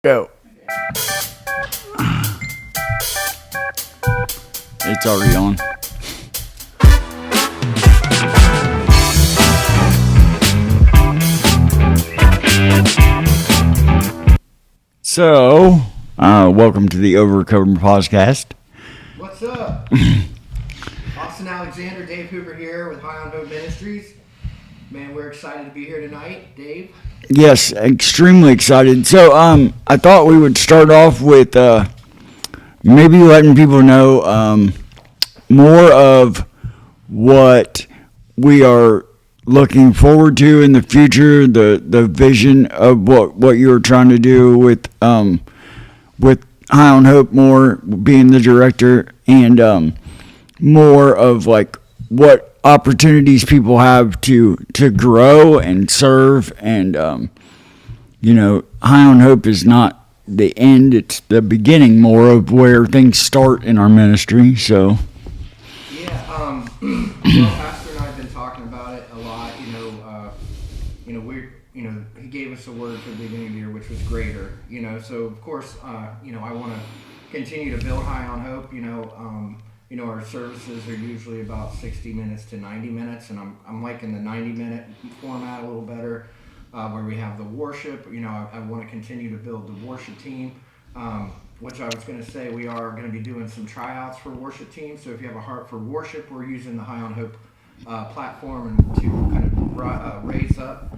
Go. It's already on. So, welcome to the Overcomer Podcast. What's up? Austin Alexander, Dave Hoover here with High on Hope Ministries. Man, we're excited to be here tonight. Dave? Yes, extremely excited. So, I thought we would start off with maybe letting people know more of what we are looking forward to in the future, the vision of what you're trying to do with High on Hope, more being the director, and more of like what opportunities people have to grow and serve, and High on Hope is not the end, it's the beginning more of where things start in our ministry. So well, Pastor and I have been talking about it a lot. He gave us a word for the beginning of the year, which was greater. So of course, I want to continue to build High on Hope. Our services are usually about 60 minutes to 90 minutes, and I'm liking the 90-minute format a little better, where we have the worship. I want to continue to build the worship team, which I was going to say we are going to be doing some tryouts for worship teams. So if you have a heart for worship, we're using the High on Hope platform and to kind of raise up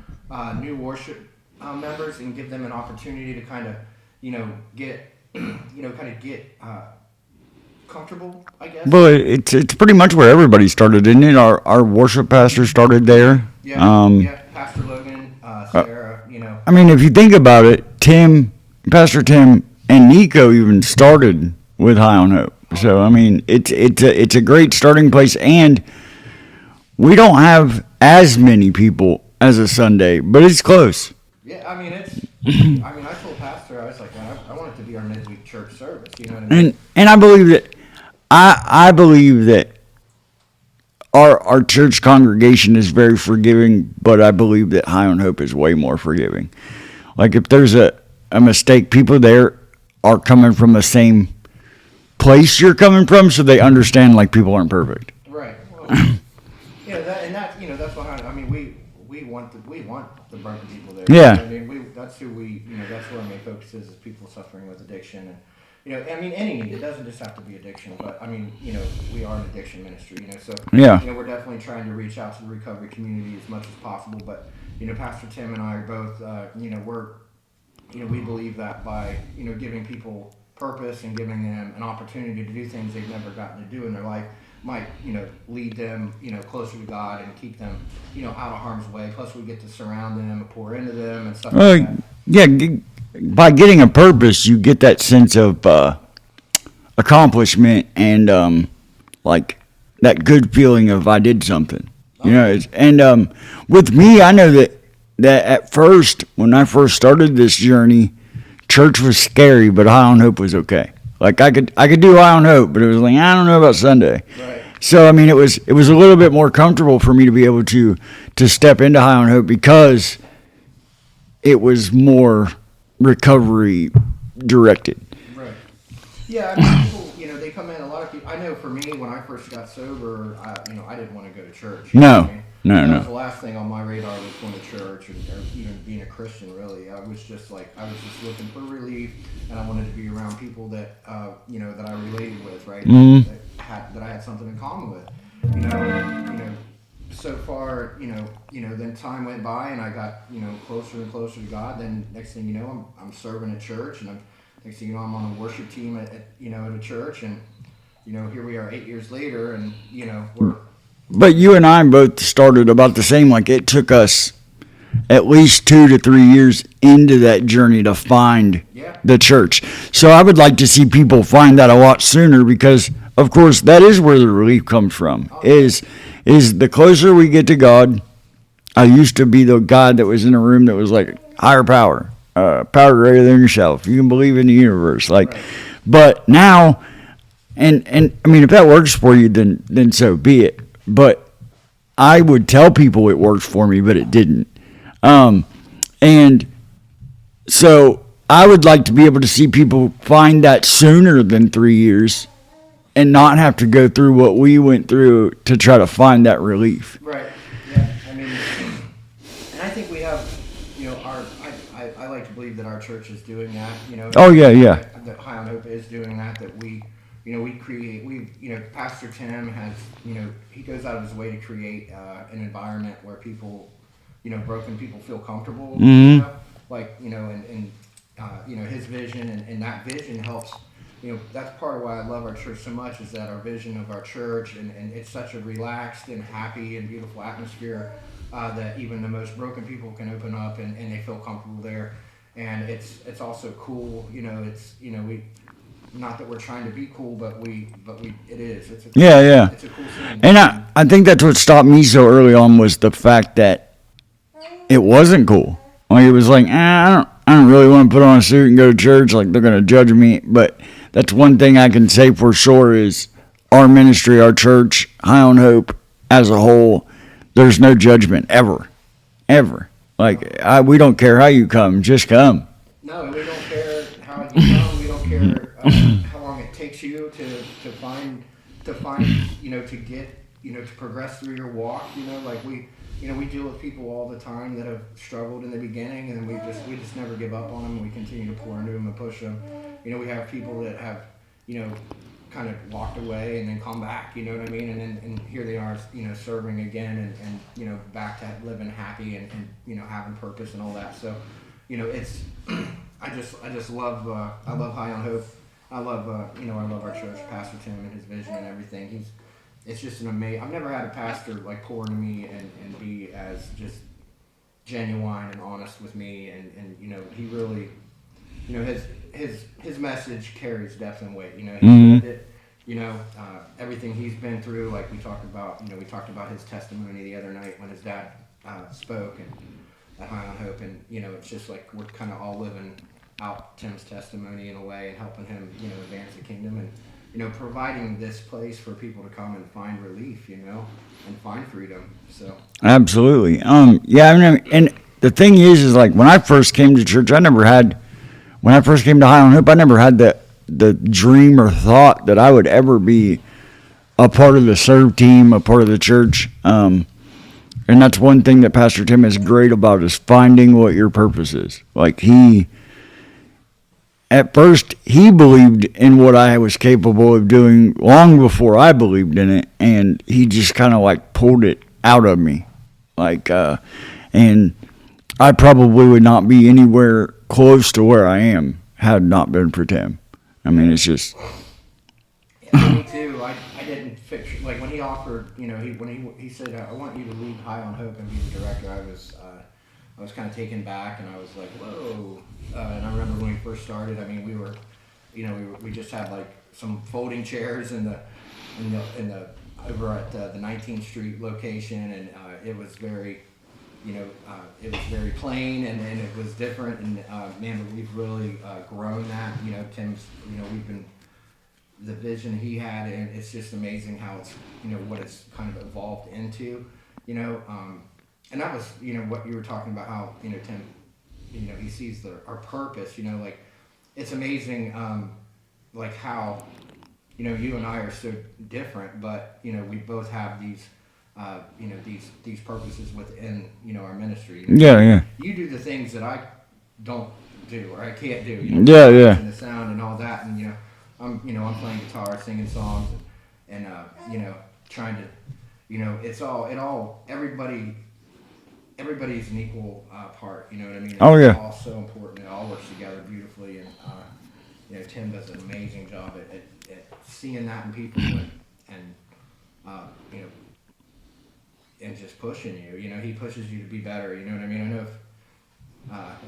new worship members and give them an opportunity to kind of, get comfortable, I guess. well, it's pretty much where everybody started, isn't it? Our worship pastor started there. Yeah, Pastor Logan, Sarah, I mean, if you think about it, Pastor Tim and Nico even started with High on Hope. So I mean, it's a great starting place, and we don't have as many people as a Sunday, but it's close. Yeah, I mean, I told Pastor, I was like, man, I want it to be our midweek church service. You know what I mean? And I believe that I believe that our church congregation is very forgiving, but I believe that High on Hope is way more forgiving. Like if there's a mistake, people there are coming from the same place you're coming from, so they understand like people aren't perfect. Right. Well, that's behind. I mean, we want the broken people there. Yeah. I mean, that's who that's where our main focus is people suffering with addiction, and any need. It doesn't just have to be addiction, but I mean, we are an addiction ministry, so Yeah. we're definitely trying to reach out to the recovery community as much as possible. But Pastor Tim and I are both, we believe that by giving people purpose and giving them an opportunity to do things they've never gotten to do in their life might lead them closer to God and keep them out of harm's way. Plus we get to surround them and pour into them and stuff like that. Yeah, by getting a purpose, you get that sense of accomplishment and like that good feeling of I did something. With me, I know that at first, when I first started this journey, church was scary, but High on Hope was okay. Like I could do High on Hope, but it was like I don't know about Sunday. Right. So I mean, it was a little bit more comfortable for me to be able to step into High on Hope because it was more recovery directed. Right. Yeah, I mean, people, they come in. A lot of people. I know for me, when I first got sober, I didn't want to go to church. No. That was the last thing on my radar was going to church or even being a Christian. Really, I was just looking for relief, and I wanted to be around people that that I related with, right? Mm-hmm. That I had something in common with. So far, then time went by, and I got closer and closer to God. Then next thing you know, I'm serving at church, and next thing you know, I'm on a worship team at a church, and here we are 8 years later, and we're. But you and I both started about the same. Like it took us at least 2 to 3 years into that journey to find the church. So I would like to see people find that a lot sooner because, of course, that is where the relief comes from. Is the closer we get to God. I used to be the guy that was in a room that was like higher power, power greater than yourself. You can believe in the universe, like. Right. But now, and I mean, if that works for you, then so be it. But I would tell people it worked for me, but it didn't. And so I would like to be able to see people find that sooner than 3 years and not have to go through what we went through to try to find that relief. Right. Yeah. I mean, and I think we have, I like to believe that our church is doing that. Oh, yeah. That High on Hope is doing that. That we create. Pastor Tim has, he goes out of his way to create an environment where people, broken people feel comfortable. Mm-hmm. His vision and that vision helps. That's part of why I love our church so much is that our vision of our church and it's such a relaxed and happy and beautiful atmosphere that even the most broken people can open up and they feel comfortable there. And it's also cool, we not that we're trying to be cool, but it is. It's a cool, yeah. It's a cool scene. And I think that's what stopped me so early on was the fact that it wasn't cool. Like it was like, I don't really want to put on a suit and go to church. Like they're going to judge me. But that's one thing I can say for sure is our ministry, our church, High on Hope as a whole, there's no judgment ever. Like we don't care how you come, just come. No, we don't care how you come. We don't care how long it takes you to find to get to progress through your walk. We deal with people all the time that have struggled in the beginning, and we just never give up on them. We continue to pour into them and push them. We have people that have kind of walked away and then come back. You know what I mean? And here they are, serving again and back to living happy and having purpose and all that. So, it's I just love I love High on Hope. I love I love our church, Pastor Tim and his vision and everything. It's just an amazing. I've never had a pastor like pour into me and be as just genuine and honest with me, and he really, his message carries depth and weight. He lived it. Everything he's been through. Like we talked about his testimony the other night when his dad spoke and at High on Hope, and it's just like we're kind of all living out Tim's testimony in a way and helping him advance the kingdom and. Providing this place for people to come and find relief, and find freedom. So absolutely, yeah. I mean, and the thing is like when I first came to church, when I first came to High on Hope, I never had the dream or thought that I would ever be a part of the serve team, a part of the church. And that's one thing that Pastor Tim is great about is finding what your purpose is. Like at first, he believed in what I was capable of doing long before I believed in it, and he just kind of like pulled it out of me. And I probably would not be anywhere close to where I am had it not been for Tim. I mean, it's just... Yeah, me too. I didn't picture, like when he offered, when he said, I want you to lead High on Hope and be the director, I was kind of taken back, and I was like, whoa. And I remember when we first started, I mean, we just had like some folding chairs in the over at the 19th Street location, and it was very, it was very plain, and it was different, and man, but we've really grown that. Tim's, we've been the vision he had, and it's just amazing how it's, what it's kind of evolved into, and that was, what you were talking about, how, Tim, he sees our purpose, like, it's amazing, like how, you and I are so different, but, we both have these, these purposes within, our ministry. Yeah. You do the things that I don't do, or I can't do, Yeah. And the sound and all that, and, I'm playing guitar, singing songs, and trying to, everybody's an equal part, you know what I mean? Oh, yeah. It's all so important. It all works together beautifully, and Tim does an amazing job at seeing that in people and and just pushing you. He pushes you to be better. You know what I mean? I know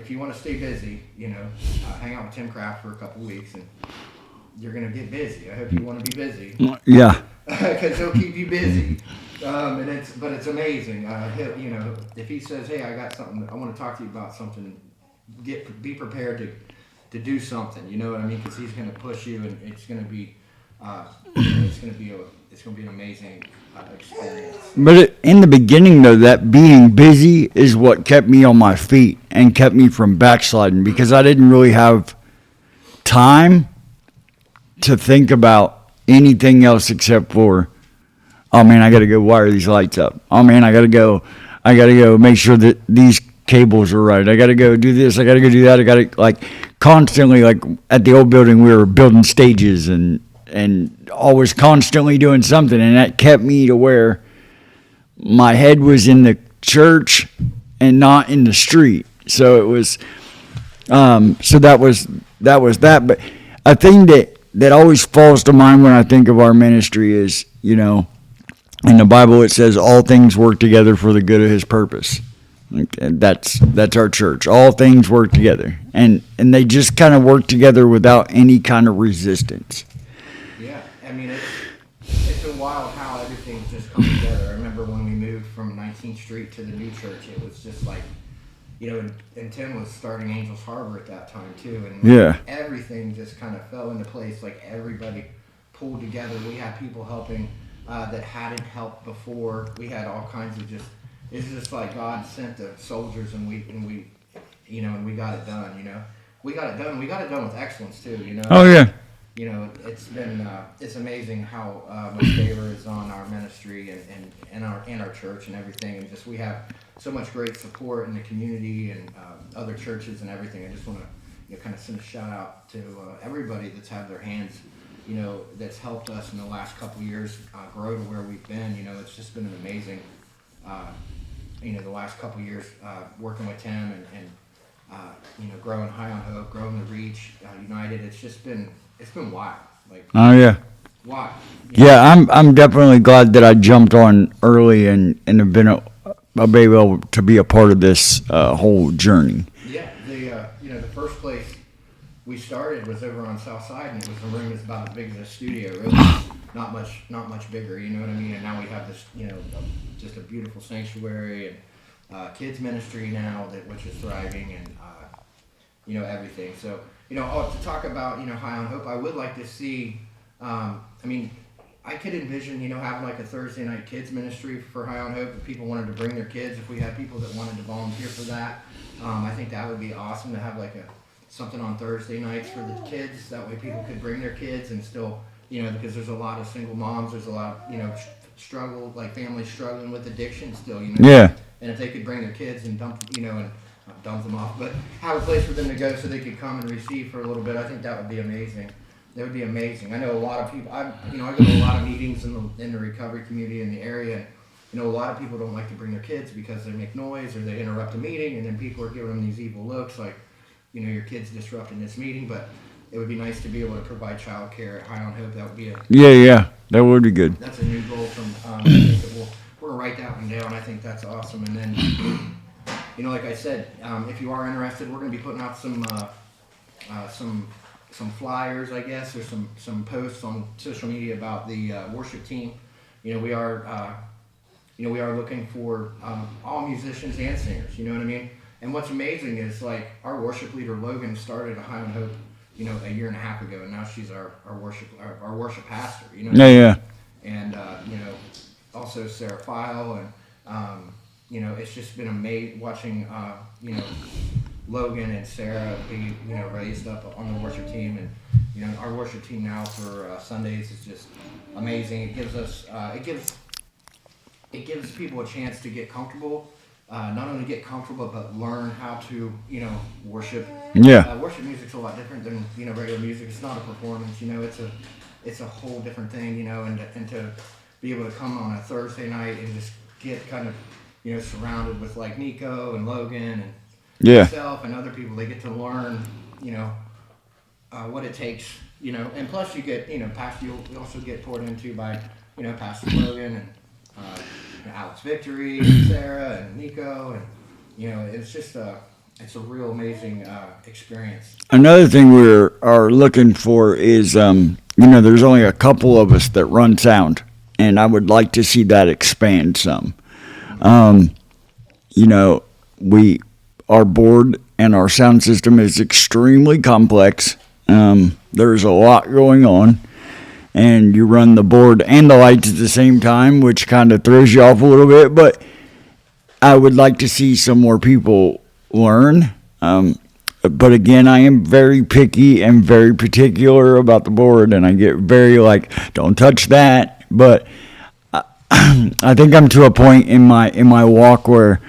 if you want to stay busy, hang out with Tim Kraft for a couple weeks, and you're gonna get busy. I hope you want to be busy. Yeah. Because he'll keep you busy. And it's amazing. If he says, "Hey, I got something. I want to talk to you about something," be prepared to do something. You know what I mean? Because he's going to push you, and it's going to be it's going to be an amazing experience. But in the beginning, though, that being busy is what kept me on my feet and kept me from backsliding, because I didn't really have time to think about anything else except for, oh man, I got to go wire these lights up. Oh man, I got to go make sure that these cables are right. I got to go do this. I got to go do that. I got to, like, constantly, like at the old building, we were building stages and always constantly doing something, and that kept me to where my head was in the church and not in the street. So it was, so that was that. But a thing that always falls to mind when I think of our ministry is, you know, in the Bible it says all things work together for the good of His purpose. That's our church. All things work together, and they just kind of work together without any kind of resistance. Yeah, I mean, it's been wild how everything's just come together. I remember when we moved from 19th Street to the new church, it was just like, you know, and Tim was starting Angels Harbor at that time too, and yeah, everything just kind of fell into place. Like everybody pulled together. We had people helping that hadn't helped before. We had all kinds of just. It's just like God sent the soldiers, and we, you know, and we got it done. You know, we got it done. We got it done with excellence too. You know. Oh yeah. You know, it's been it's amazing how much favor is on our ministry and our church and everything, and just we have so much great support in the community and other churches and everything. I just want to, you know, kind of send a shout out to everybody that's had their hands, you know, that's helped us in the last couple of years grow to where we've been. You know, it's just been an amazing, you know, the last couple of years working with Tim and you know, growing High on Hope, growing the Reach United. It's been wild. Like, oh yeah. Wild. Yeah, I'm definitely glad that I jumped on early and have been able to be a part of this whole journey. Yeah, you know, the first place we started was over on South Side, and it was a room that's about as big as a studio. Really, not much bigger. You know what I mean? And now we have this, you know, just a beautiful sanctuary and kids ministry now which is thriving, and you know, everything. So, you know, to talk about, you know, High on Hope, I would like to see. I mean, I could envision, you know, having like a Thursday night kids ministry for High on Hope if people wanted to bring their kids. If we had people that wanted to volunteer for that, I think that would be awesome to have like something on Thursday nights for the kids. That way people could bring their kids and still, you know, because there's a lot of single moms. There's a lot of, you know, families struggling with addiction still, you know. Yeah. And if they could bring their kids and dump them off, but have a place for them to go so they could come and receive for a little bit, I think that would be amazing. That would be amazing. I know a lot of people. I go to a lot of meetings in the recovery community in the area. And, you know, a lot of people don't like to bring their kids because they make noise or they interrupt a meeting, and then people are giving them these evil looks like, you know, your kid's disrupting this meeting. But it would be nice to be able to provide childcare at High on Hope. That would be yeah, that would be good. That's a new goal from. I think that we're gonna write that one down. I think that's awesome. And then, you know, like I said, if you are interested, we're gonna be putting out some flyers, I guess, or some posts on social media about the worship team. You know, we are looking for all musicians and singers. You know what I mean? And what's amazing is, like, our worship leader Logan started a High on Hope, you know, a year and a half ago, and now she's our worship pastor. You know? Yeah. And you know, also Sarah File, and you know, it's just been amazing watching you know, Logan and Sarah be, you know, raised up on the worship team. And, you know, our worship team now for Sundays is just amazing. It gives us it gives people a chance to get comfortable, not only get comfortable but learn how to, you know, worship. Yeah. Worship music's a lot different than, you know, regular music. It's not a performance, you know. It's a whole different thing, you know. And to be able to come on a Thursday night and just get kind of, you know, surrounded with like Nico and Logan and myself and other people, they get to learn, you know, what it takes, you know. And plus you get, you know, you also get poured into by, you know, Pastor Logan and you know, Alex Victory and Sarah and Nico, and, you know, it's just it's a real amazing experience. Another thing we are looking for is, you know, there's only a couple of us that run sound, and I would like to see that expand some. You know, our board and our sound system is extremely complex. There's a lot going on, and you run the board and the lights at the same time, which kind of throws you off a little bit. But I would like to see some more people learn. But again, I am very picky and very particular about the board, and I get very like, don't touch that. But I think I'm to a point in my walk where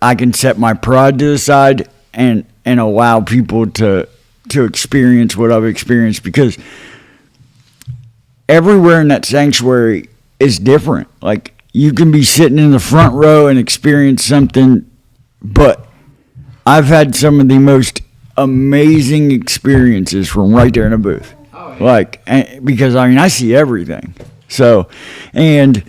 I can set my pride to the side and allow people to experience what I've experienced, because everywhere in that sanctuary is different. Like, you can be sitting in the front row and experience something, but I've had some of the most amazing experiences from right there in a booth. Oh, yeah. Like, because I mean, I see everything. So, and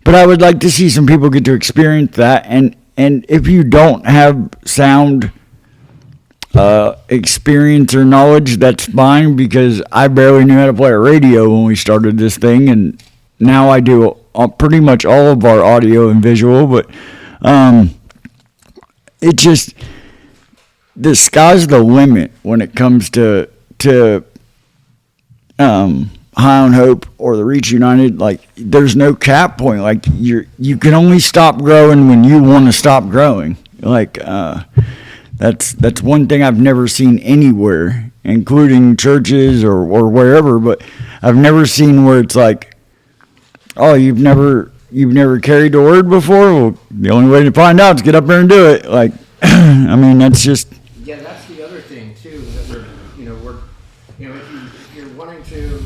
but I would like to see some people get to experience that. And if you don't have sound experience or knowledge, that's fine, because I barely knew how to play a radio when we started this thing, and now I do pretty much all of our audio and visual. But it just, the sky's the limit when it comes to High on Hope or the Reach United. Like, there's no cap point. Like, you can only stop growing when you want to stop growing. Like, that's one thing I've never seen anywhere, including churches or wherever. But I've never seen where it's like, oh, you've never carried the word before? Well, the only way to find out is get up there and do it. Like, I mean, that's just. Yeah, that's the other thing too. That we're if you're wanting to,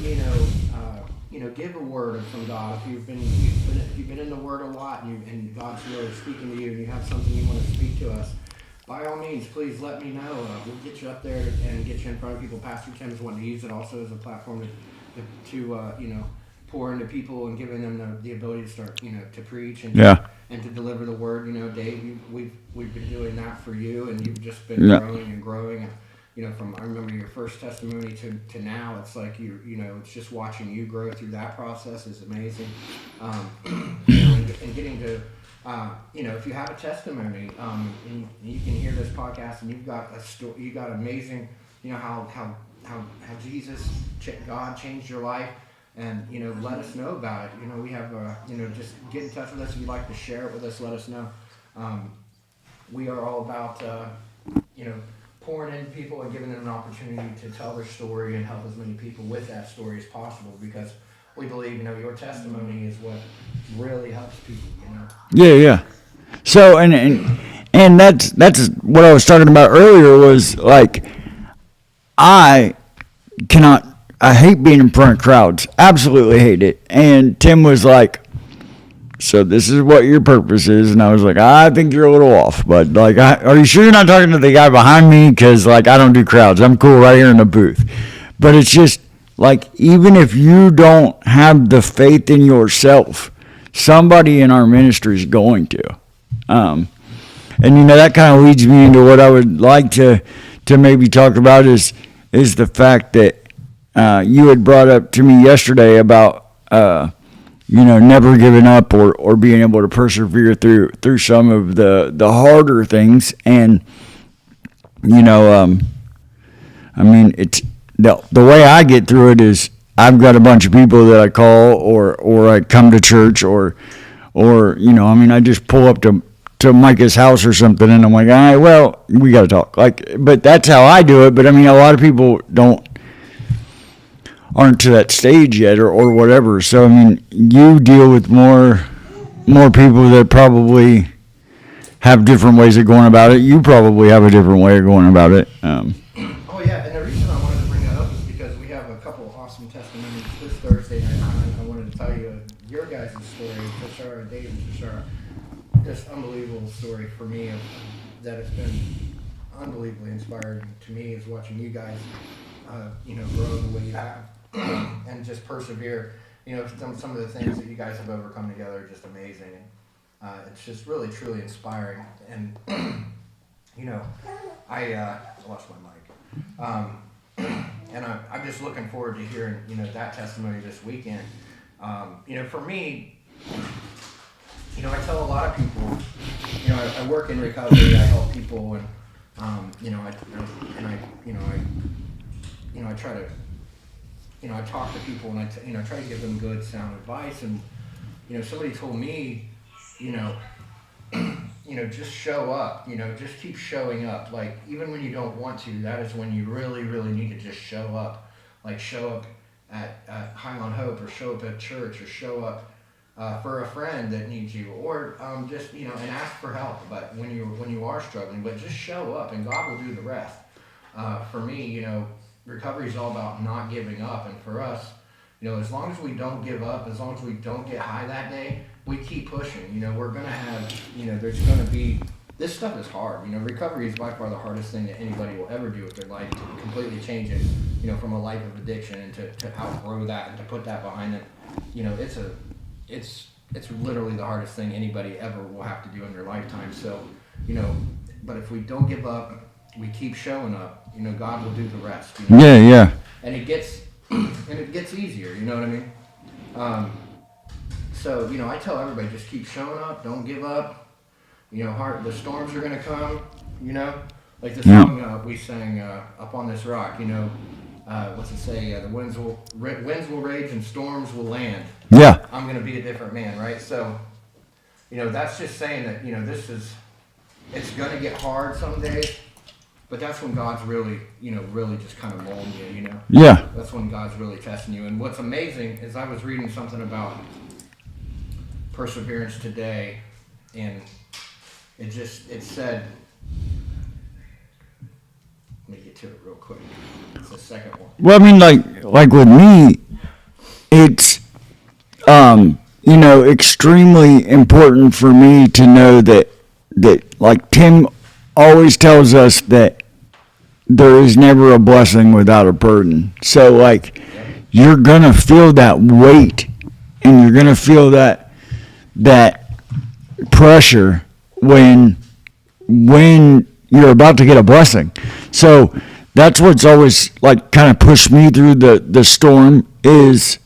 give a word from God. If you've been in the Word a lot, and God's really speaking to you, and you have something you want to speak to us, by all means, please let me know. We'll get you up there and get you in front of people. Pastor Tim's wanting to use it also as a platform to pour into people and giving them the ability to start, to preach and to deliver the word. Dave, we've been doing that for you, and you've just been growing and growing. And, from I remember your first testimony to now, it's like it's just watching you grow through that process is amazing. And getting to, if you have a testimony, and you can hear this podcast, and you've got a story, you got amazing, how Jesus, God changed your life. And, let us know about it. We have, just get in touch with us. If you'd like to share it with us, let us know. We are all about, pouring into people and giving them an opportunity to tell their story and help as many people with that story as possible, because we believe, your testimony is what really helps people, Yeah. So, and that's what I was talking about earlier, was like, I hate being in front of crowds. Absolutely hate it. And Tim was like, so this is what your purpose is. And I was like, I think you're a little off. But, like, are you sure you're not talking to the guy behind me? Because, like, I don't do crowds. I'm cool right here in the booth. But it's just, like, even if you don't have the faith in yourself, somebody in our ministry is going to. And, that kind of leads me into what I would like to maybe talk about is the fact that you had brought up to me yesterday about, never giving up or being able to persevere through some of the harder things. And, I mean, it's the way I get through it is I've got a bunch of people that I call or I come to church or I just pull up to Micah's house or something, and I'm like, all right, well, we got to talk. Like, but that's how I do it. But I mean, a lot of people aren't to that stage yet or whatever. So, I mean, you deal with more people that probably have different ways of going about it. You probably have a different way of going about it. Oh, yeah, and the reason I wanted to bring that up is because we have a couple of awesome testimonies this Thursday night. I wanted to tell you your guys' story, Tashara and Dave and Tashara. Just unbelievable story for me that has been unbelievably inspiring to me, is watching you guys, grow the way you have. And just persevere. Some of the things that you guys have overcome together are just amazing, and it's just really truly inspiring. And I lost my mic, and I'm just looking forward to hearing that testimony this weekend. For me, I tell a lot of people, I work in recovery, I help people, and I I try to, I talk to people and I try to give them good sound advice. And, somebody told me, just show up, just keep showing up. Like, even when you don't want to, that is when you really, really need to just show up. Like, show up at High on Hope, or show up at church, or show up for a friend that needs you, or just, and ask for help. But when you are struggling, but just show up, and God will do the rest. For me, recovery is all about not giving up. And for us, as long as we don't give up, as long as we don't get high that day, we keep pushing. We're going to have, there's going to be, this stuff is hard. Recovery is by far the hardest thing that anybody will ever do with their life, to completely change it, from a life of addiction, and to outgrow that and to put that behind them. It's literally the hardest thing anybody ever will have to do in their lifetime. So, but if we don't give up, we keep showing up, God will do the rest. Yeah. And it gets easier, you know what I mean? So, I tell everybody, just keep showing up, don't give up. The storms are going to come, like the song we sang, Up on This Rock, what's it say? The winds will rage and storms will land. Yeah. I'm going to be a different man, right? So, that's just saying that, it's going to get hard some days, but that's when God's really, really just kind of molding you, Yeah. That's when God's really testing you. And what's amazing is I was reading something about perseverance today, and it said, let me get to it real quick. It's the second one. Well, I mean, like with me, it's, extremely important for me to know that like Tim always tells us, that there is never a blessing without a burden. So, like, you're going to feel that weight, and you're going to feel that pressure when you're about to get a blessing. So that's what's always, like, kind of pushed me through the storm, is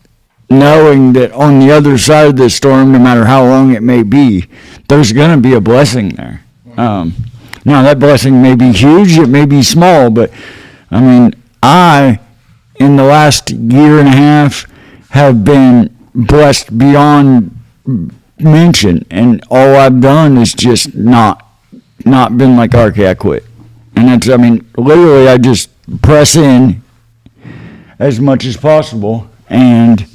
knowing that on the other side of the storm, no matter how long it may be, there's going to be a blessing there. Now, that blessing may be huge, it may be small, but, I mean, in the last year and a half, have been blessed beyond mention, and all I've done is just not been like, okay, I quit. And that's, literally, I just press in as much as possible, and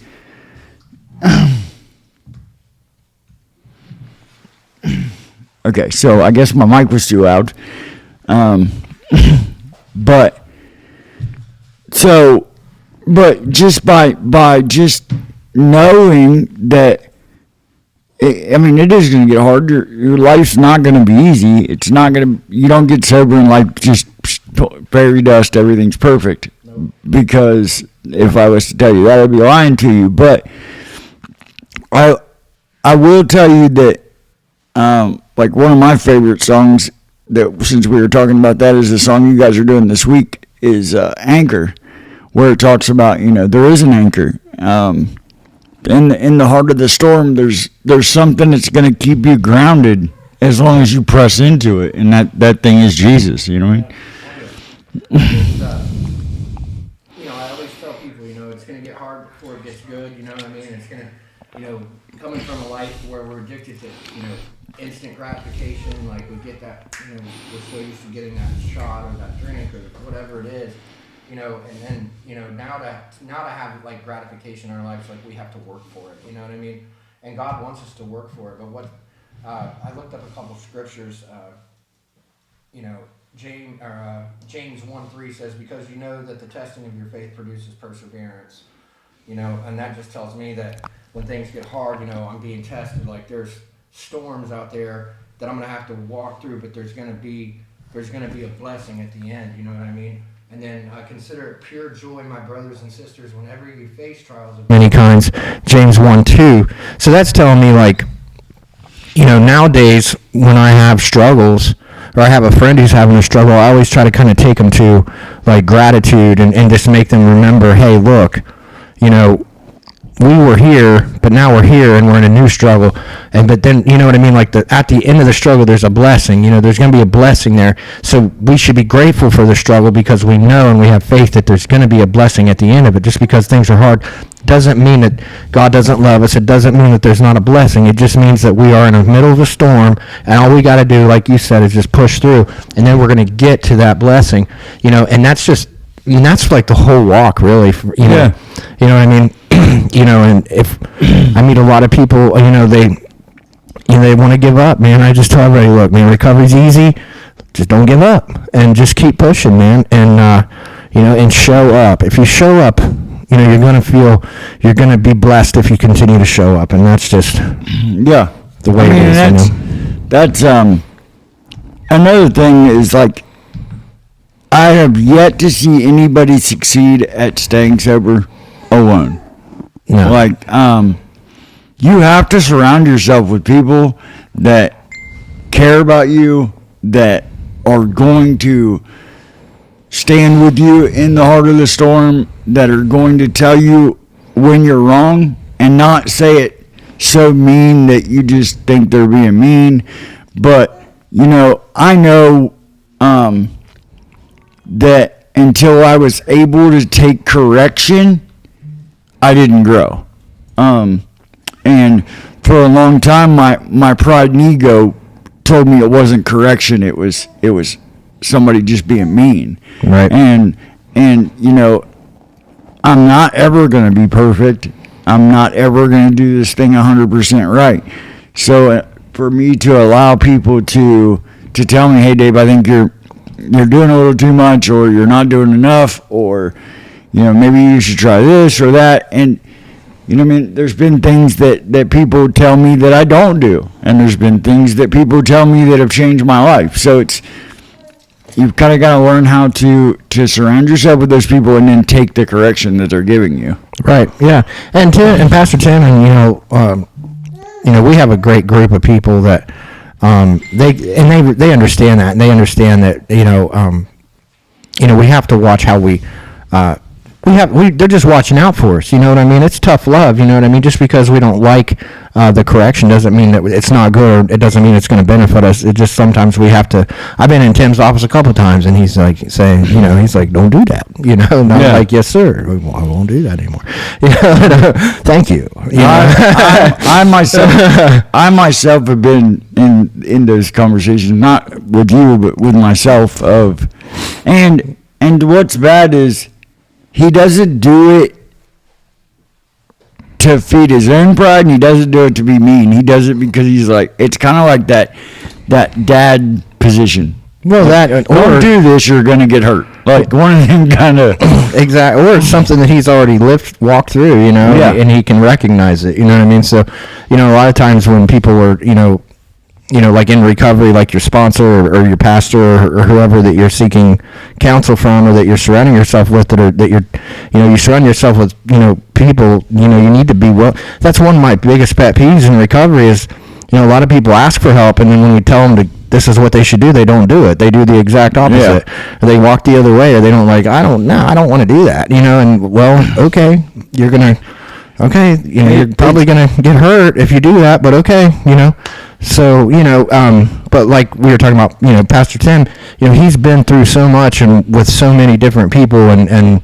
okay, so I guess my mic was too loud. But just by just knowing that, it is going to get hard. Your life's not going to be easy. It's not going to, you don't get sober and like just fairy dust, everything's perfect. Nope. Because if I was to tell you that, I'd be lying to you. But I will tell you that, like, one of my favorite songs, that since we were talking about that, is the song you guys are doing this week, is Anchor, where it talks about, there is an anchor. In the heart of the storm, there's something that's going to keep you grounded as long as you press into it, and that thing is Jesus. You know what I mean? I always tell people, it's going to get hard before it gets good. You know what I mean? It's going to, coming from a life where we're addicted to, instant gratification, like we get that, we're so used to getting that shot or that drink or whatever it is. And then, now to have, like, gratification in our lives, like, we have to work for it, you know what I mean? And God wants us to work for it, but what, I looked up a couple scriptures, James 1:3 says, because you know that the testing of your faith produces perseverance, and that just tells me that when things get hard, I'm being tested, like, there's storms out there that I'm going to have to walk through, but there's going to be a blessing at the end, you know what I mean? And then consider it pure joy, my brothers and sisters, whenever you face trials of many kinds, James 1:2. So that's telling me, like, nowadays when I have struggles, or I have a friend who's having a struggle, I always try to kind of take them to, like, gratitude and just make them remember, hey, look, we were here, but now we're here and we're in a new struggle. But then, you know what I mean? Like at the end of the struggle, there's a blessing. You know, there's going to be a blessing there. So we should be grateful for the struggle because we know and we have faith that there's going to be a blessing at the end of it. Just because things are hard doesn't mean that God doesn't love us. It doesn't mean that there's not a blessing. It just means that we are in the middle of a storm, and all we got to do, like you said, is just push through, and then we're going to get to that blessing. You know, and that's just, I mean, that's like the whole walk, really. You know, Yeah. You know what I mean? You know, and if I meet a lot of people, you know, they want to give up, man. I just tell everybody, look, man, recovery's easy. Just don't give up and just keep pushing, man. And, you know, and show up. If you show up, you know, you're going to be blessed if you continue to show up. And that's just Yeah. the way it is. That's another thing is, like, I have yet to see anybody succeed at staying sober alone. No. Like, you have to surround yourself with people that care about you, that are going to stand with you in the heart of the storm, that are going to tell you when you're wrong and not say it so mean that you just think they're being mean. But, you know, I know that until I was able to take correction, I didn't grow. And for a long time, my pride and ego told me it wasn't correction. It was somebody just being mean. Right. And you know, I'm not ever going to be perfect. I'm not ever going to do this thing 100% right. So for me to allow people to tell me, hey, Dave, I think you're doing a little too much, or you're not doing enough, or, you know, maybe you should try this or that. And, you know what I mean? There's been things that people tell me that I don't do. And there's been things that people tell me that have changed my life. So you've kind of got to learn how to surround yourself with those people and then take the correction that they're giving you. Right. Yeah. And Pastor Tim, and you know, we have a great group of people that they understand that, and they understand that, you know, we have to watch how they're just watching out for us. You know what I mean? It's tough love. You know what I mean? Just because we don't like the correction doesn't mean that it's not good, or it doesn't mean it's going to benefit us. It just, sometimes we have to. I've been in Tim's office a couple of times, and he's like saying, you know, he's like, don't do that. You know, and I'm like, yes, sir. I won't do that anymore. You know, thank you. You know? I myself have been in those conversations, not with you, but with myself. And what's bad is, he doesn't do it to feed his own pride, and he doesn't do it to be mean. He does it because he's like, it's kind of like that dad position. Well, don't do this, you're gonna get hurt. Like one of them kind of exactly, or it's something that he's already walked through, you know, and he can recognize it. You know what I mean? So, you know, a lot of times when people are, you know, like in recovery, like your sponsor or your pastor or whoever that you're seeking counsel from, or that you're surrounding yourself with, you surround yourself with, you know, people, you know, you need to be that's one of my biggest pet peeves in recovery is, you know, a lot of people ask for help, and then when we tell them this is what they should do, they don't do it. They do the exact opposite. Yeah. Or they walk the other way, or they don't I don't want to do that, you know, and well, okay, you know, you're probably going to get hurt if you do that, but okay, you know. So, you know, but like we were talking about, you know, Pastor Tim, you know, he's been through so much and with so many different people, and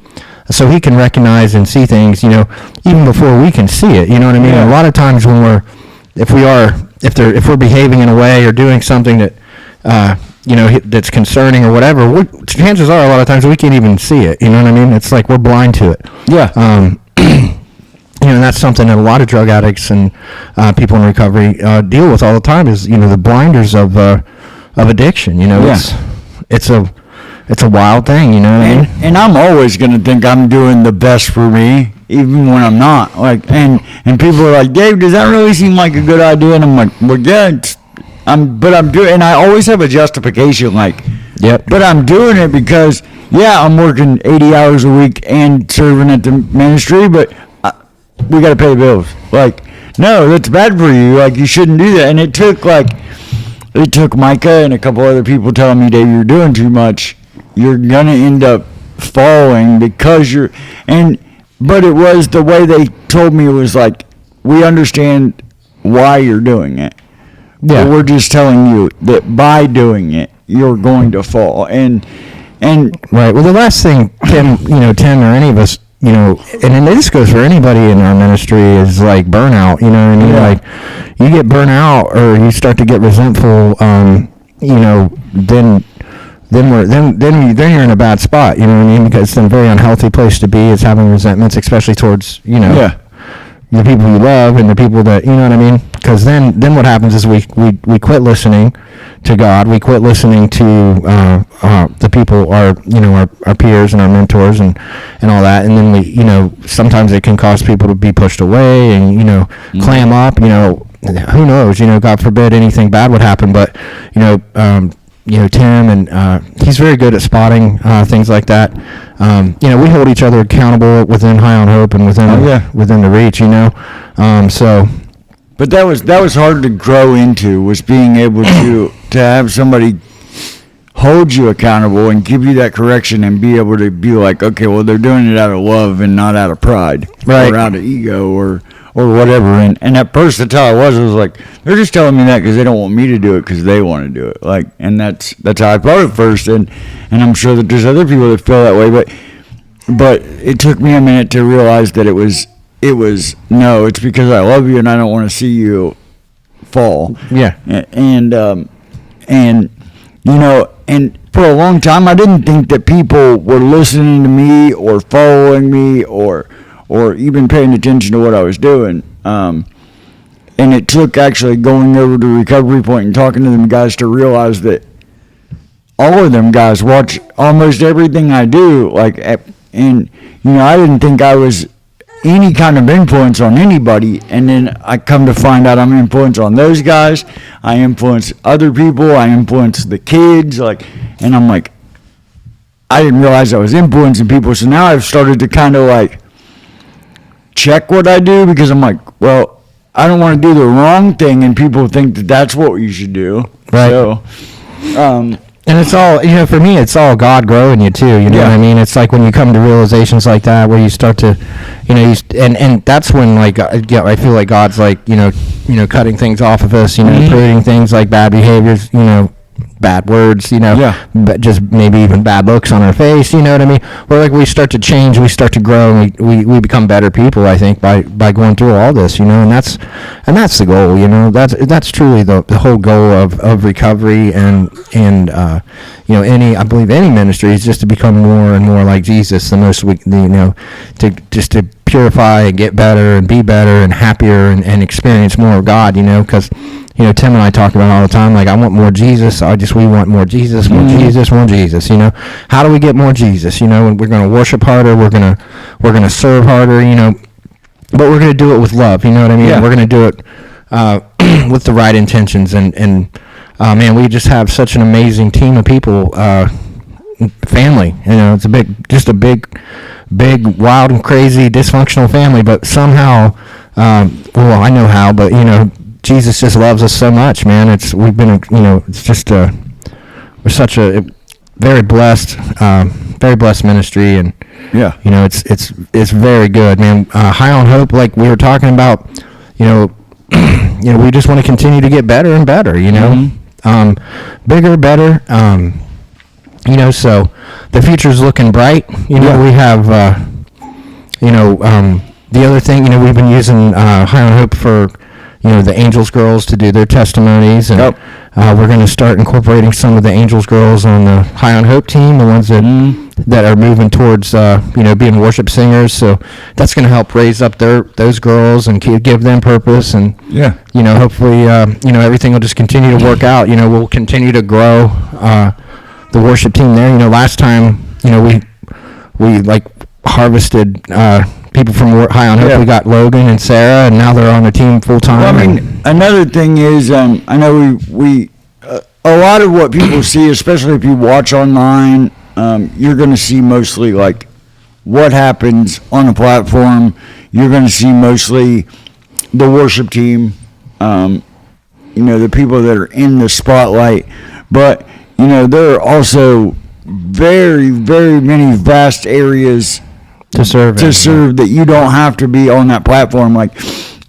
so he can recognize and see things, you know, even before we can see it, you know what I mean? Yeah. A lot of times when if we're behaving in a way or doing something that, you know, that's concerning or whatever, chances are a lot of times we can't even see it, you know what I mean? It's like we're blind to it. Yeah. You know, and that's something that a lot of drug addicts and people in recovery deal with all the time is, you know, the blinders of addiction. You know, it's a wild thing, you know what I mean? And I'm always going to think I'm doing the best for me, even when I'm not. Like, and people are like, Dave, does that really seem like a good idea? And I'm like, well, yeah, but I'm doing, and I always have a justification, like, yep. But I'm doing it because, yeah, I'm working 80 hours a week and serving at the ministry, but we got to pay the bills. Like, no, that's bad for you. Like, you shouldn't do that. And it took Micah and a couple other people telling me, Dave, you're doing too much. You're going to end up falling because and but it was the way they told me. It was like, we understand why you're doing it. Yeah. But we're just telling you that by doing it, you're going to fall. And right. Well, the last thing Tim or any of us, and this goes for anybody in our ministry, is like burnout. You know what I mean? Yeah. Like, you get burnt out or you start to get resentful. Then you're in a bad spot. You know what I mean? Because it's a very unhealthy place to be. Is having resentments, especially towards yeah. the people you love and the people that, you know what I mean? Because then what happens is we quit listening to God. We quit listening to the people, our peers and our mentors and all that. And then sometimes it can cause people to be pushed away and, clam up, who knows, God forbid anything bad would happen. But, Tim, and he's very good at spotting things like that. We hold each other accountable within High on Hope and within the reach. But that was hard to grow into, was being able to have somebody hold you accountable and give you that correction and be able to be like, okay, well, they're doing it out of love and not out of pride, right, or out of ego or whatever. And at first, that's how I was like, they're just telling me that because they don't want me to do it because they want to do it. Like, and that's how I felt at first. And I'm sure that there's other people that feel that way. But it took me a minute to realize that it was no, it's because I love you and I don't want to see you fall. Yeah. And for a long time, I didn't think that people were listening to me or following me or even paying attention to what I was doing. And it took actually going over to Recovery Point and talking to them guys to realize that all of them guys watch almost everything I do. I didn't think I was any kind of influence on anybody, and then I come to find out I'm influence on those guys. I influence other people. I influence the kids. And I'm like, I didn't realize I was influencing people. So now I've started to kind of check what I do, because I'm like, well, I don't want to do the wrong thing and people think that that's what you should do. Right. So, and it's all, for me, it's all God growing you too. You know what I mean? It's like when you come to realizations like that, where you start to, and that's when I feel like God's cutting things off of us, putting things like bad behaviors, bad words, but just maybe even bad looks on our face, you know what I mean? Where we start to change, we start to grow, and we become better people, I think, by going through all this, and that's the goal, that's truly the whole goal of recovery and I believe any ministry is just to become more and more like Jesus, the most to purify and get better and be better and happier and experience more of God, because Tim and I talk about it all the time, I want more Jesus. We want more Jesus, more Jesus, more Jesus. How do we get more Jesus? We're going to worship harder. We're going to serve harder. But we're going to do it with love. You know what I mean? Yeah. We're going to do it with the right intentions. And man, we just have such an amazing team of people, family. It's a big, wild and crazy, dysfunctional family. But somehow, I know how, but Jesus just loves us so much, man. It's just we're such a very blessed ministry, and it's very good, man. High on Hope, like we were talking about, we just want to continue to get better and better, bigger, better, so the future's looking bright. We have, the other thing, we've been using High on Hope for the Angels girls to do their testimonies, and we're going to start incorporating some of the Angels girls on the High on Hope team, the ones that are moving towards being worship singers. So that's going to help raise up those girls and give them purpose, and hopefully everything will just continue to work out. We'll continue to grow the worship team there. Last time we harvested people from High on Hope. We got Logan and Sarah, and now they're on the team full time. Well, another thing is, I know we a lot of what people see, especially if you watch online, you're going to see mostly what happens on the platform. You're going to see mostly the worship team, the people that are in the spotlight. But there are also very, very many vast areas to serve that you don't have to be on that platform. Like,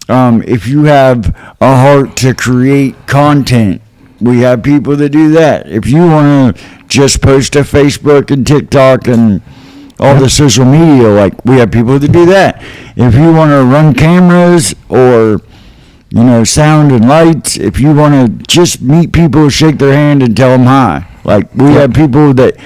if you have a heart to create content, we have people that do that. If you want to just post to Facebook and TikTok and all the social media, like, we have people that do that. If you want to run cameras or, sound and lights, if you want to just meet people, shake their hand and tell them hi. Like, we have people that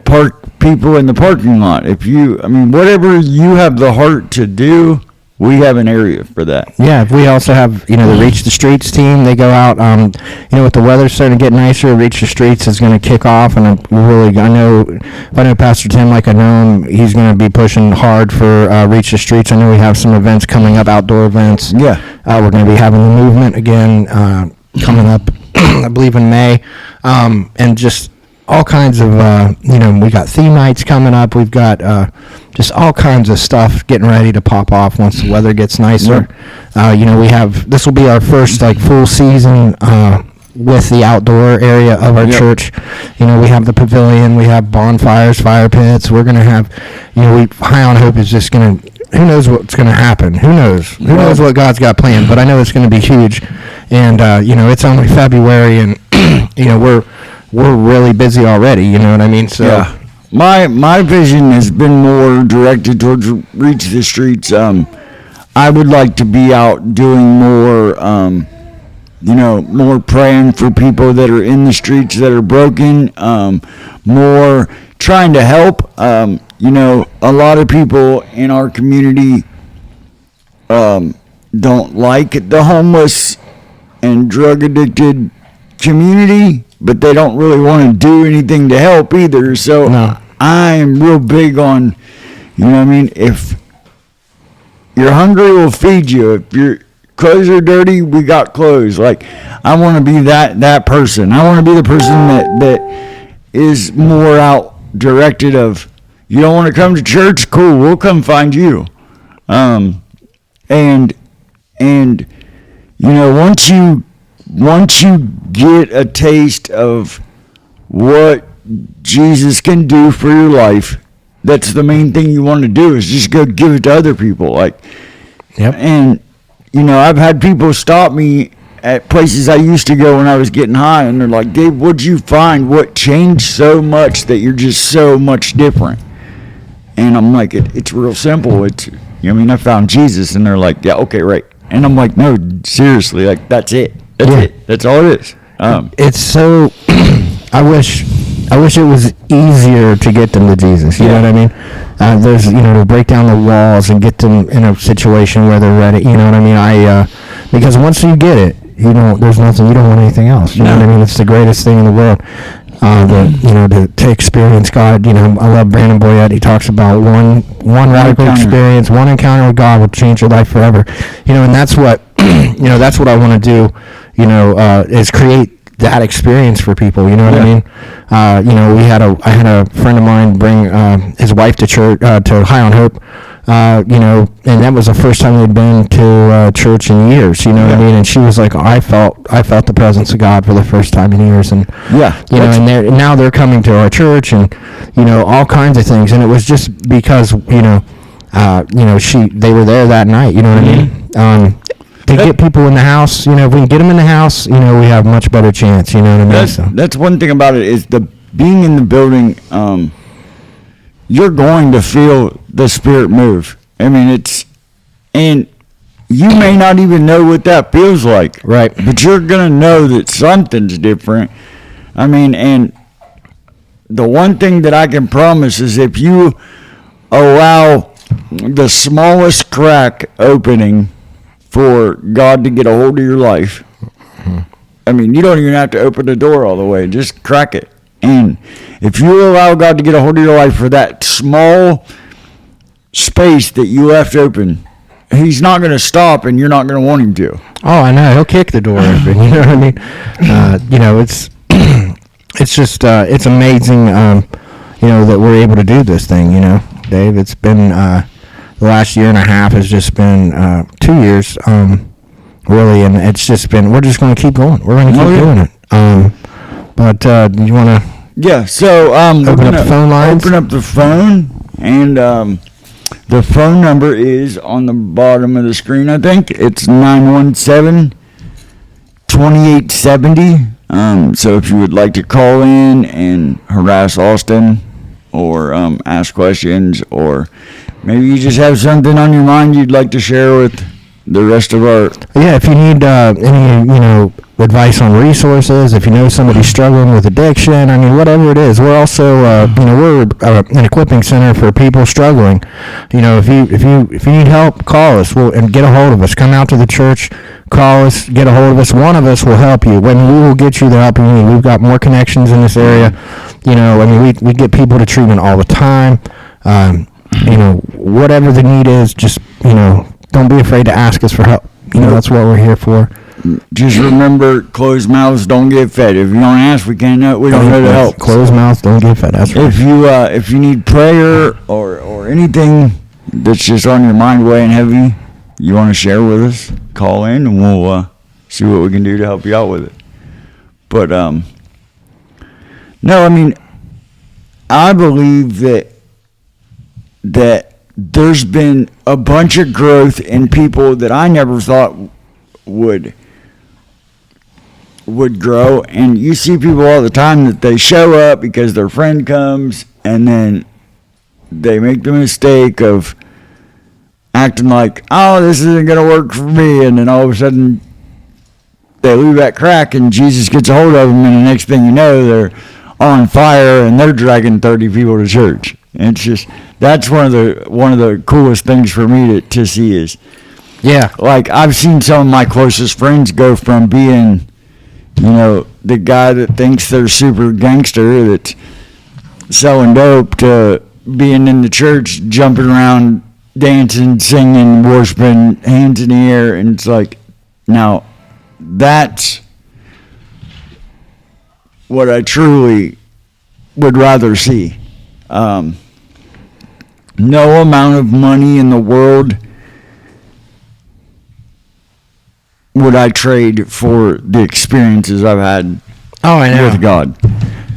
park people in the parking lot. Whatever you have the heart to do, we have an area for that. Yeah, we also have, the Reach the Streets team. They go out, with the weather starting to get nicer, Reach the Streets is going to kick off, and I know Pastor Tim, like I know him, he's going to be pushing hard for Reach the Streets. I know we have some events coming up, outdoor events. Yeah. We're going to be having the movement again coming up, I believe in May, and just all kinds of, we got theme nights coming up. We've got just all kinds of stuff getting ready to pop off once the weather gets nicer. This will be our first full season with the outdoor area of our church. We have the pavilion, we have bonfires, fire pits. We're going to have, High on Hope is just going to, who knows what's going to happen? Who knows? Who knows what God's got planned? But I know it's going to be huge. And, it's only February, and, we're really busy already, you know what I mean? So yeah. My vision has been more directed towards Reach the Streets. I would like to be out doing more, more praying for people that are in the streets that are broken, more trying to help. A lot of people in our community don't like the homeless and drug addicted community, but they don't really want to do anything to help either. So I'm real big on, if you're hungry, we'll feed you. If your clothes are dirty, we got clothes. Like, I want to be that person. I want to be the person that is more out directed of, you don't want to come to church? Cool, we'll come find you. Once you get a taste of what Jesus can do for your life, that's the main thing you want to do, is just go give it to other people. And I've had people stop me at places I used to go when I was getting high, and they're like, Dave, what'd you find? What changed so much that you're just so much different? And I'm like, it's real simple. I found Jesus. And they're like, yeah, okay, right. And I'm like, no, seriously, that's it. That's it. That's all it is. It's so. I wish it was easier to get them to Jesus. You know what I mean? There's to break down the walls and get them in a situation where they're ready. You know what I mean? Because once you get it, there's nothing. You don't want anything else. You know what I mean? It's the greatest thing in the world. To experience God. I love Brandon Boyette. He talks about one radical experience, one encounter with God will change your life forever. And that's what that's what I want to do. Is create that experience for people. You know what I mean? I had a friend of mine bring his wife to church, to High on Hope. And that was the first time they'd been to church in years. You know what I mean? And she was like, I felt the presence of God for the first time in years. And and now they're coming to our church, and all kinds of things. And it was just because they were there that night. You know what I mean? To get people in the house, if we can get them in the house, we have a much better chance. You know what I mean? That's one thing about it, is being in the building. You're going to feel the Spirit move. And you may not even know what that feels like. Right. But you're going to know that something's different. And the one thing that I can promise is, if you allow the smallest crack opening for God to get a hold of your life, you don't even have to open the door all the way. Just crack it. And if you allow God to get a hold of your life for that small space that you left open, He's not going to stop, and you're not going to want Him to. Oh, I know. He'll kick the door open. You know what I mean? It's just it's amazing. That we're able to do this thing. Dave. It's been the last year and a half has just been 2 years, really, and it's just been. We're just going to keep going. We're going to keep doing it. But you want to? Yeah. So open up the phone lines. Open up the phone, and The phone number is on the bottom of the screen, I think. It's 917-2870. So if you would like to call in and harass Austin or ask questions, or maybe you just have something on your mind you'd like to share with the rest of our... Yeah, if you need any, advice on resources, if you know somebody struggling with addiction, I mean, whatever it is. We're also, we're an equipping center for people struggling. If you need help, call us. And get a hold of us. Come out to the church, call us, get a hold of us. One of us will help you. We will get you the help you need. We've got more connections in this area. We get people to treatment all the time. Whatever the need is, just, don't be afraid to ask us for help. That's what we're here for. Just remember, closed mouths don't get fed. If you don't ask, we don't know to help. Closed mouths don't get fed. That's right. If you need prayer or anything that's just on your mind weighing heavy, you want to share with us, call in and we'll see what we can do to help you out with it. But no, I mean, I believe that there's been a bunch of growth in people that I never thought would grow. And you see people all the time that they show up because their friend comes and then they make the mistake of acting like, oh, this isn't going to work for me, and then all of a sudden they leave that crack and Jesus gets a hold of them, and the next thing you know, they're on fire and they're dragging 30 people to church. And it's just, that's one of the coolest things for me to see is, yeah, like I've seen some of my closest friends go from being, the guy that thinks they're super gangster that's selling dope to being in the church, jumping around, dancing, singing, worshiping, hands in the air. And it's like, now that's what I truly would rather see. No amount of money in the world would I trade for the experiences I've had with God.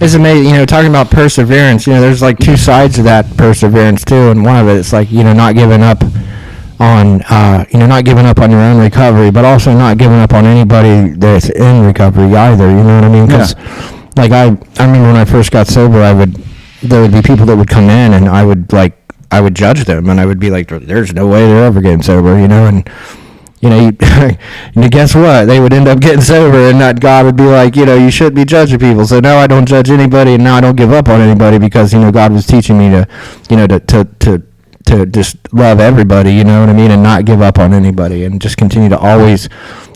It's amazing, talking about perseverance, there's like two sides to that perseverance too, and one of it is like, not giving up on, not giving up on your own recovery, but also not giving up on anybody that's in recovery either, you know what I mean? Because, like, I remember when I first got sober, there would be people that would come in, and I would judge them, and I would be like, there's no way they're ever getting sober, and guess what? They would end up getting sober, and that God would be like, you shouldn't be judging people. So now I don't judge anybody, and now I don't give up on anybody because, God was teaching me to just love everybody, you know what I mean, and not give up on anybody, and just continue to always,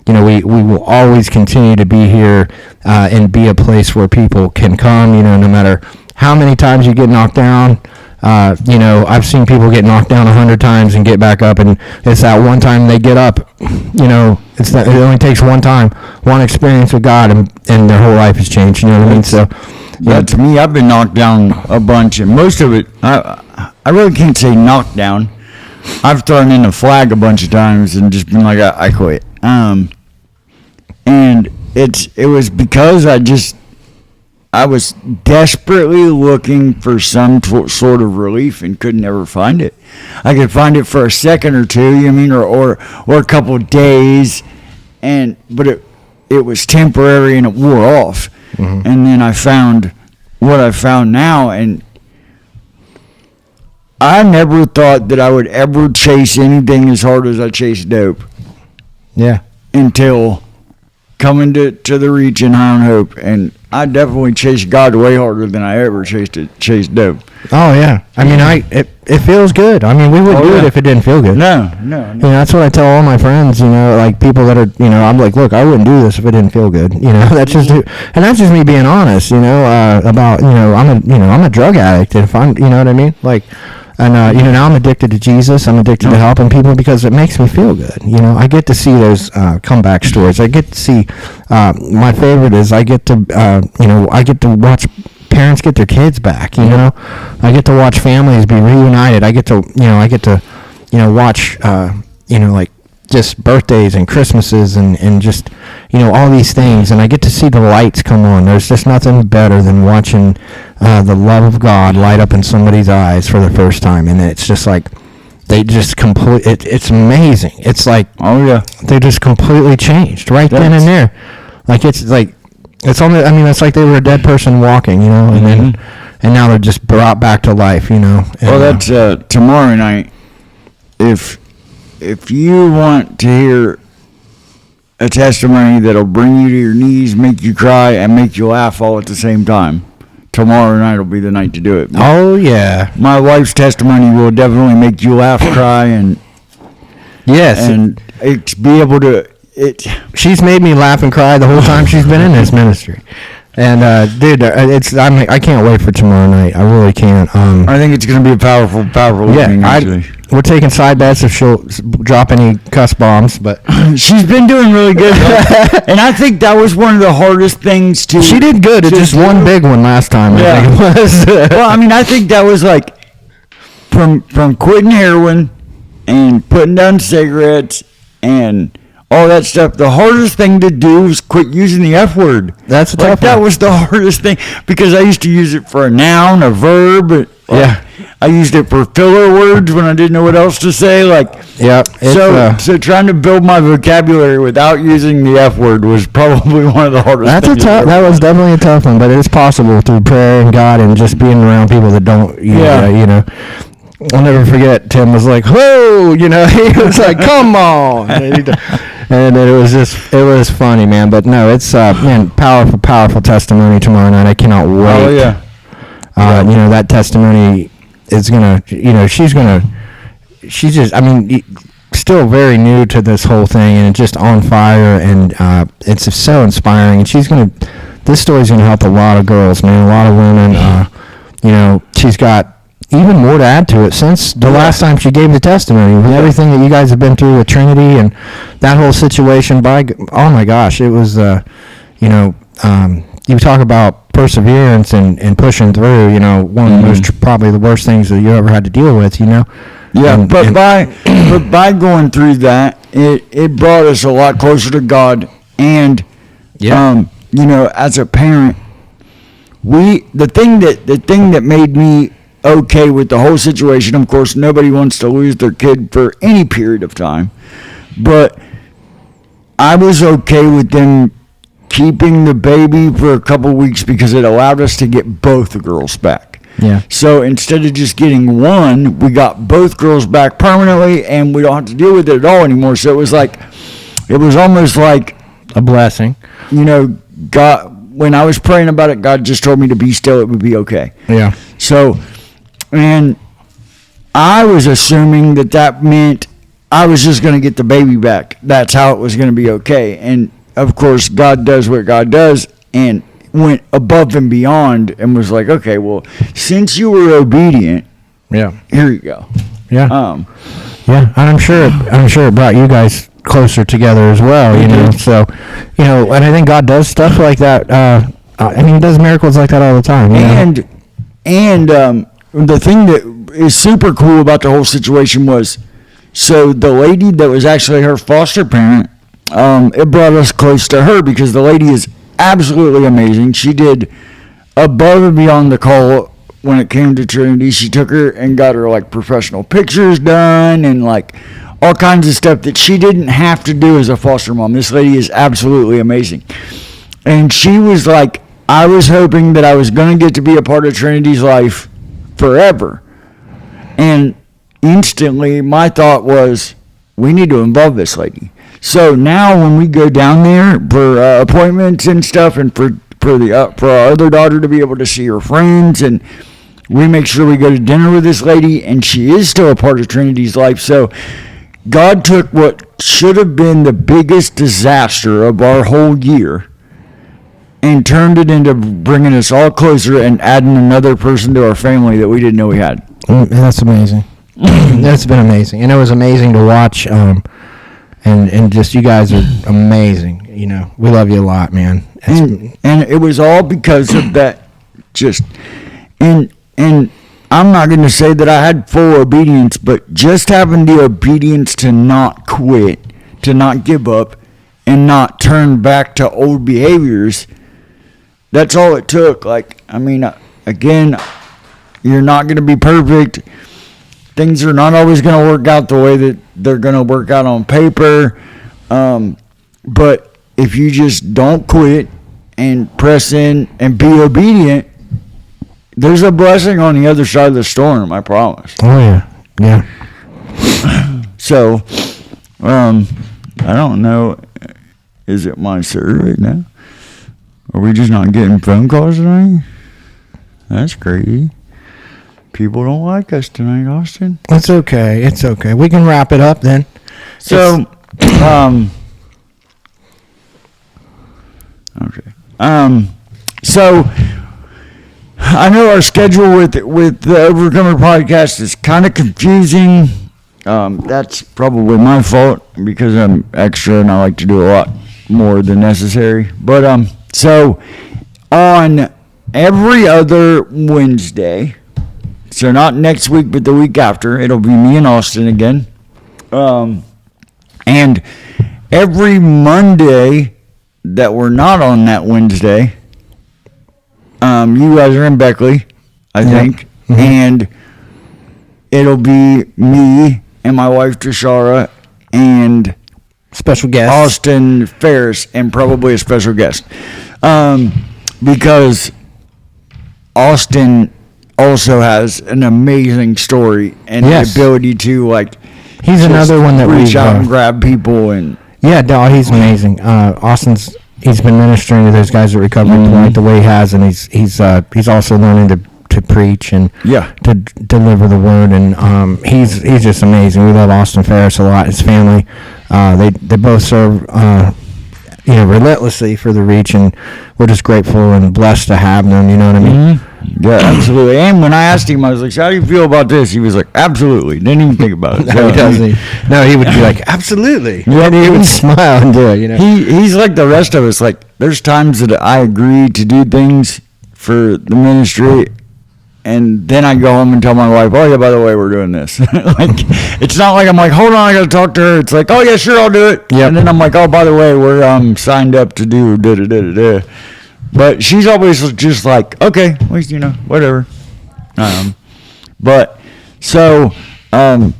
we will always continue to be here and be a place where people can come, no matter how many times you get knocked down. I've seen people get knocked down 100 times and get back up, and it's that one time they get up, it only takes one time, one experience with God, and their whole life has changed, you know what I mean? So, to me, I've been knocked down a bunch, and most of it, I really can't say knocked down. I've thrown in a flag a bunch of times and just been like, I quit. And it was because I was desperately looking for some sort of relief and could never find it. I could find it for a second or two, or a couple of days, but it was temporary and it wore off. Mm-hmm. And then I found what I found now, and I never thought that I would ever chase anything as hard as I chased dope. Yeah. Until coming to the Reach and High on Hope, and I definitely chased God way harder than I ever chased dope. Oh yeah, I mean, it feels good. I mean, we wouldn't do it if it didn't feel good. No. That's what I tell all my friends. Like people that are, I'm like, look, I wouldn't do this if it didn't feel good. That's just me being honest. About I'm a drug addict, and if I'm, you know what I mean, like. And, now I'm addicted to Jesus. I'm addicted to helping people because it makes me feel good. I get to see those comeback stories. I get to see, my favorite is I get to watch parents get their kids back, I get to watch families be reunited. I get to watch, like just birthdays and Christmases and just, all these things. And I get to see the lights come on. There's just nothing better than watching the love of God light up in somebody's eyes for the first time. And it's just like, they just it's amazing. It's like, Oh yeah. they just completely changed right then and there. Like it's almost, I mean, it's like they were a dead person walking, you know, and then and now they're just brought back to life, you know. And, Well, that's tomorrow night. If you want to hear a testimony that'll bring you to your knees, make you cry, and make you laugh all at the same time, tomorrow night will be the night to do it. oh yeah, My wife's testimony will definitely make you laugh, cry, and yes, it's be able to. she's made me laugh and cry the whole time she's been in this ministry. And dude, I can't wait for tomorrow night. I really can't. I think it's going to be a powerful evening. Actually, we're taking side bets if she'll drop any cuss bombs, but she's been doing really good, and I think that was one of the hardest things to. she did good. It's just one big one last time. Yeah. I think it was. Well, I mean, I think that was like from quitting heroin and putting down cigarettes and all that stuff. The hardest thing to do was quit using the F word. That's a tough That one. was the hardest thing because I used to use it for a noun, a verb. Yeah. I used it for filler words when I didn't know what else to say. Like, Yeah. so trying to build my vocabulary without using the F word was probably one of the hardest. That's a things tough. That was definitely a tough one, but it is possible through prayer and God and just being around people that don't. You know. I'll never forget. Tim was like, "Whoa!" You know, he was like, "Come on!" And it was funny, man. But no, it's man, powerful testimony tomorrow night. I cannot wait. Oh yeah. You know, that testimony is gonna. You know, she's just. I mean, still very new to this whole thing, and just on fire, and it's so inspiring. And this story's gonna help a lot of girls, man, a lot of women. You know, she's got even more to add to it since the last time she gave the testimony. With everything that you guys have been through with Trinity and that whole situation, oh my gosh, it was, you know, you talk about perseverance and pushing through, you know, one of the most, probably the worst things that you ever had to deal with, you know. Yeah, but by going through that, it brought us a lot closer to God, and you know, as a parent, the thing that made me okay with the whole situation. Of course, nobody wants to lose their kid for any period of time, but I was okay with them keeping the baby for a couple weeks because it allowed us to get both the girls back. Yeah. So instead of just getting one, we got both girls back permanently, and we don't have to deal with it at all anymore. So it was almost like a blessing. You know, God, when I was praying about it, God just told me to be still. It would be okay. Yeah. So, and I was assuming that meant I was just going to get the baby back. That's how it was going to be okay. And of course, God does what God does, and went above and beyond and was like, okay, well, since you were obedient, here you go. Yeah. Yeah, and I'm sure it brought you guys closer together as well, you know. So, you know, and I think God does stuff like that. I mean, he does miracles like that all the time. And the thing that is super cool about the whole situation was, so the lady that was actually her foster parent, it brought us close to her because the lady is absolutely amazing. She did above and beyond the call when it came to Trinity. She took her and got her like professional pictures done and like all kinds of stuff that she didn't have to do as a foster mom. This lady is absolutely amazing. And she was like, I was hoping that I was going to get to be a part of Trinity's life forever. And instantly my thought was, we need to involve this lady. So now when we go down there for appointments and stuff, and for our other daughter to be able to see her friends, and we make sure we go to dinner with this lady, and she is still a part of Trinity's life. So God took what should have been the biggest disaster of our whole year and turned it into bringing us all closer and adding another person to our family that we didn't know we had. That's amazing. That's been amazing. And it was amazing to watch. And just, you guys are amazing. You know, we love you a lot, man. And it was all because of that. And I'm not going to say that I had full obedience, but just having the obedience to not quit, to not give up, and not turn back to old behaviors, that's all it took. Like, I mean, again, you're not going to be perfect. things are not always going to work out the way that they're going to work out on paper. But if you just don't quit and press in and be obedient, there's a blessing on the other side of the storm, I promise. Oh, yeah. Yeah. So, I don't know. Is it my server right now? Are we just not getting phone calls tonight? That's crazy. People don't like us tonight, Austin. It's okay. It's okay. We can wrap it up then. So, okay. So I know our schedule with the Overcomer podcast is kind of confusing. That's probably my fault because I'm extra and I like to do a lot more than necessary. But so on every other Wednesday, so not next week but the week after, it'll be me and Austin again. And every Monday that we're not on that Wednesday, you guys are in Beckley, I think, mm-hmm. And it'll be me and my wife Tashara and special guest Austin Ferris and probably a special guest, because Austin also has an amazing story and the ability to he's another one that reach out and grab people and he's amazing. He's been ministering to those guys at Recovery Point the way he has, and he's also learning to preach and to deliver the word, and he's just amazing. We love Austin Ferris a lot. His family, they both serve relentlessly for the reach, and we're just grateful and blessed to have them. You know what I mean? Mm-hmm. Yeah, absolutely. And when I asked him, I was like, so "How do you feel about this?" He was like, "Absolutely." Didn't even think about it. No, he doesn't. No, he would be like, "Absolutely." Yeah, he would smile and do it. You know, he's like the rest of us. Like, there's times that I agree to do things for the ministry, and then I go home and tell my wife, "Oh yeah, by the way, we're doing this." It's not like I'm like, "Hold on, I got to talk to her." It's like, "Oh yeah, sure, I'll do it." Yep. And then I'm like, "Oh, by the way, we're signed up to do da da da da da." But she's always just like, "Okay, well, whatever." But so I'm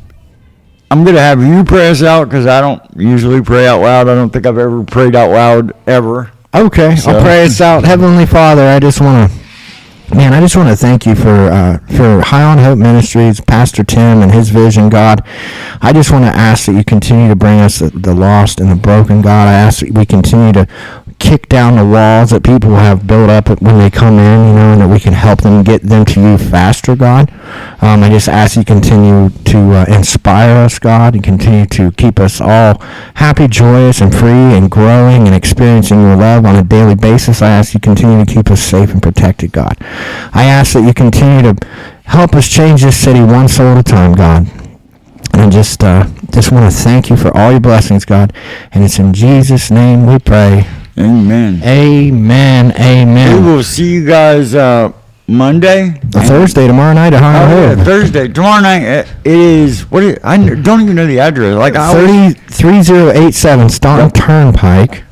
gonna have you pray us out because I don't usually pray out loud. I don't think I've ever prayed out loud ever. Okay, so. I'll pray us out. Heavenly Father, I just want to thank you for High on Hope Ministries, Pastor Tim and his vision, God. I just want to ask that you continue to bring us the lost and the broken, God. I ask that we continue to kick down the walls that people have built up when they come in, and that we can help them get them to you faster, God. I just ask you continue to inspire us, God, and continue to keep us all happy, joyous, and free, and growing and experiencing your love on a daily basis. I ask you continue to keep us safe and protected, God. I ask that you continue to help us change this city one soul at a time, God. And I just want to thank you for all your blessings, God. And it's in Jesus' name we pray. Amen. Amen. Amen. We will see you guys Monday. Thursday, tomorrow night at High on Hope. Thursday. Tomorrow night it is, I don't even know the address. 3087 Staunton Turnpike.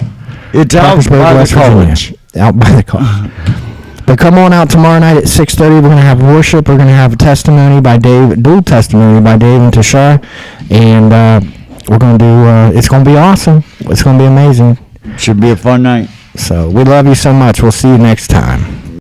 It's out by the college. Out by the college. But come on out tomorrow night at 6:30. We're going to have worship. We're going to have a testimony by Dave, dual testimony by Dave and Tashar. And we're going to do, it's going to be awesome. It's going to be amazing. Should be a fun night. So we love you so much. We'll see you next time.